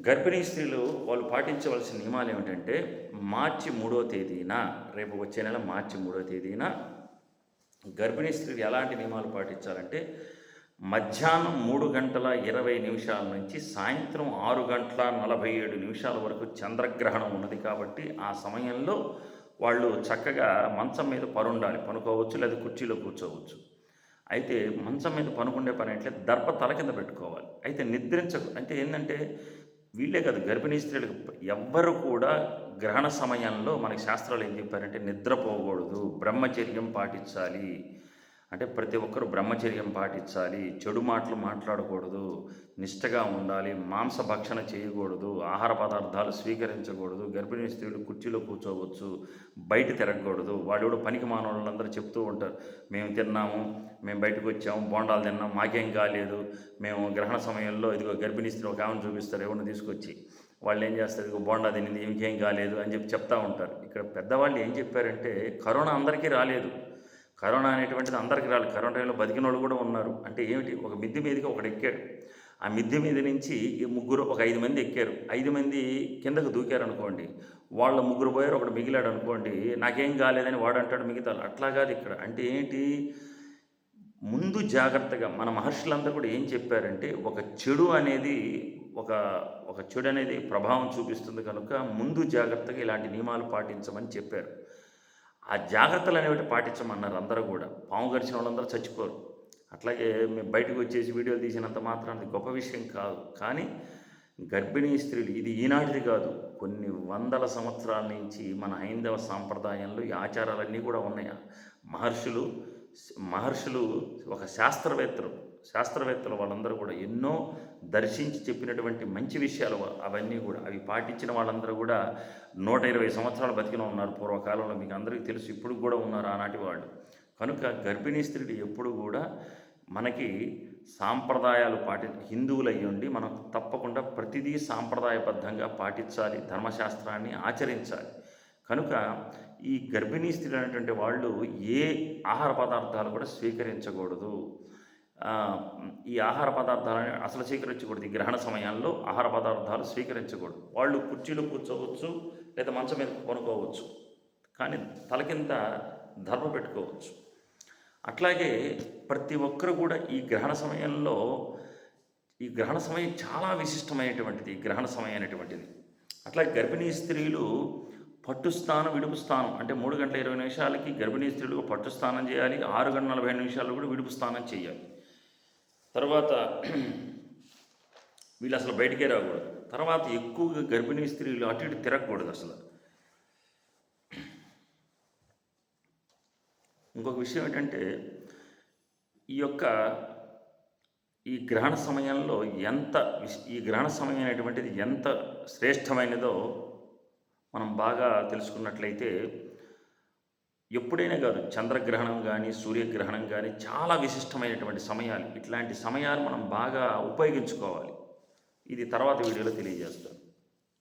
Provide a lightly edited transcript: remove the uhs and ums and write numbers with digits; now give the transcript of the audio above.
గర్భిణీ స్త్రీలు వాళ్ళు పాటించవలసిన నియమాలు ఏమిటంటే మార్చి 3వ తేదీన రేపు వచ్చే నెల మార్చి 3వ తేదీన గర్భిణీ స్త్రీలు ఎలాంటి నియమాలు పాటించాలంటే మధ్యాహ్నం 3 గంటల 20 నిమిషాల నుంచి సాయంత్రం 6 గంటల 47 నిమిషాల వరకు చంద్రగ్రహణం ఉన్నది కాబట్టి ఆ సమయంలో వాళ్ళు చక్కగా మంచం మీద పరుండాలి, పనుకోవచ్చు లేదా కుర్చీలో కూర్చోవచ్చు. అయితే మంచం మీద పనుకుండే పని అంటే దర్ప తల కింద పెట్టుకోవాలి. అయితే అంటే ఏంటంటే వీళ్ళే కాదు, గర్భిణీ స్త్రీలకు ఎవ్వరు కూడా గ్రహణ సమయంలో మనకి శాస్త్రాలు ఏం చెప్పారంటే నిద్రపోకూడదు, బ్రహ్మచర్యం పాటించాలి. అంటే ప్రతి ఒక్కరు బ్రహ్మచర్యం పాటించాలి, చెడు మాటలు మాట్లాడకూడదు, నిష్టగా ఉండాలి, మాంసభక్షణ చేయకూడదు, ఆహార పదార్థాలు స్వీకరించకూడదు, గర్భిణీ స్త్రీలు కుర్చీలో కూర్చోవచ్చు, బయట తిరగకూడదు. వాళ్ళు పనికి మానవులందరూ చెప్తూ ఉంటారు, మేము తిన్నాము, మేము బయటకు వచ్చాము, బోండాలు తిన్నాము, మాకేం కాలేదు, మేము గ్రహణ సమయంలో ఇదిగో గర్భిణీ స్త్రీ ఒక ఆమెను చూపిస్తారు ఎవరిని తీసుకొచ్చి, వాళ్ళు ఏం చేస్తారు, ఇదిగో బోండా తినింది ఇంకేం కాలేదు అని చెప్తా ఉంటారు. ఇక్కడ పెద్దవాళ్ళు ఏం చెప్పారంటే కరోనా అందరికీ రాలేదు, కరోనా అనేటువంటిది అందరికీ రాలేదు. కరోనా టైంలో బతికిన వాళ్ళు కూడా ఉన్నారు. అంటే ఏమిటి, ఒక మిద్దె మీదకి ఒకడు ఎక్కాడు, ఆ మిద్దె మీద నుంచి ఒక 5 మంది ఎక్కారు, 5 మంది కిందకు దూకారు అనుకోండి, వాళ్ళ 3 పోయారు, ఒకడు మిగిలాడు అనుకోండి, నాకేం కాలేదని వాడు అంటాడు మిగతా. అట్లా కాదు ఇక్కడ. అంటే ఏంటి, ముందు జాగ్రత్తగా మన మహర్షులందరూ కూడా ఏం చెప్పారంటే ఒక చెడు అనేది ప్రభావం చూపిస్తుంది కనుక ముందు జాగ్రత్తగా ఇలాంటి నియమాలు పాటించమని చెప్పారు. ఆ జాగ్రత్తలు అనేవి పాటించమన్నారు అందరూ కూడా. పాము గడిచిన వాళ్ళందరూ చచ్చిపోరు. అట్లాగే మేము బయటకు వచ్చేసి వీడియోలు తీసినంత మాత్రాన్ని గొప్ప విషయం కాదు. కానీ గర్భిణీ స్త్రీలు, ఇది ఈనాటిది కాదు, కొన్ని వందల సంవత్సరాల నుంచి మన హైందవ సాంప్రదాయంలో ఈ ఆచారాలన్నీ కూడా ఉన్నాయి. మహర్షులు ఒక శాస్త్రవేత్తలు వాళ్ళందరూ కూడా ఎన్నో దర్శించి చెప్పినటువంటి మంచి విషయాలు అవన్నీ కూడా, అవి పాటించిన వాళ్ళందరూ కూడా 120 సంవత్సరాలు బతికిన ఉన్నారు పూర్వకాలంలో. మీకు అందరికీ తెలుసు, ఇప్పుడు కూడా ఉన్నారు ఆనాటి వాళ్ళు. కనుక గర్భిణీ స్త్రీలు ఎప్పుడు కూడా మనకి సాంప్రదాయాలు హిందువులు అయ్యుండి మనం తప్పకుండా ప్రతిదీ సాంప్రదాయబద్ధంగా పాటించాలి, ధర్మశాస్త్రాన్ని ఆచరించాలి. కనుక ఈ గర్భిణీ స్త్రీలు అనేటువంటి వాళ్ళు ఏ ఆహార పదార్థాలు కూడా స్వీకరించకూడదు. ఈ ఆహార పదార్థాలని అసలు స్వీకరించకూడదు. ఈ గ్రహణ సమయాల్లో ఆహార పదార్థాలు స్వీకరించకూడదు. వాళ్ళు కుర్చీలో కూర్చోవచ్చు లేదా మంచం మీద కొనుక్కోవచ్చు, కానీ తల కింద దర్భ పెట్టుకోవచ్చు. అట్లాగే ప్రతి ఒక్కరు కూడా ఈ గ్రహణ సమయం చాలా విశిష్టమైనటువంటిది. ఈ గ్రహణ సమయం అనేటువంటిది అట్లాగే గర్భిణీ స్త్రీలు పట్టు స్నానం, విడుపు స్నానం, అంటే 3 గంటల 20 నిమిషాలకి గర్భిణీ స్త్రీలు పట్టు స్నానం చేయాలి, 6 గంటల 45 నిమిషాలు కూడా విడుపు స్నానం చేయాలి. తర్వాత వీళ్ళు అసలు బయటికే రాకూడదు. తర్వాత ఎక్కువగా గర్భిణీ స్త్రీలు అటు ఇటు తిరగకూడదు అసలు. ఇంకొక విషయం ఏంటంటే ఈ గ్రహణ సమయం అనేటువంటిది ఎంత శ్రేష్టమైనదో మనం బాగా తెలుసుకున్నట్లయితే, ఎప్పుడైనా కాదు, చంద్రగ్రహణం కానీ సూర్యగ్రహణం కానీ చాలా విశిష్టమైనటువంటి సమయాలు. ఇట్లాంటి సమయాలు మనం బాగా ఉపయోగించుకోవాలి. ఇది తర్వాత వీడియోలో తెలియజేస్తాను.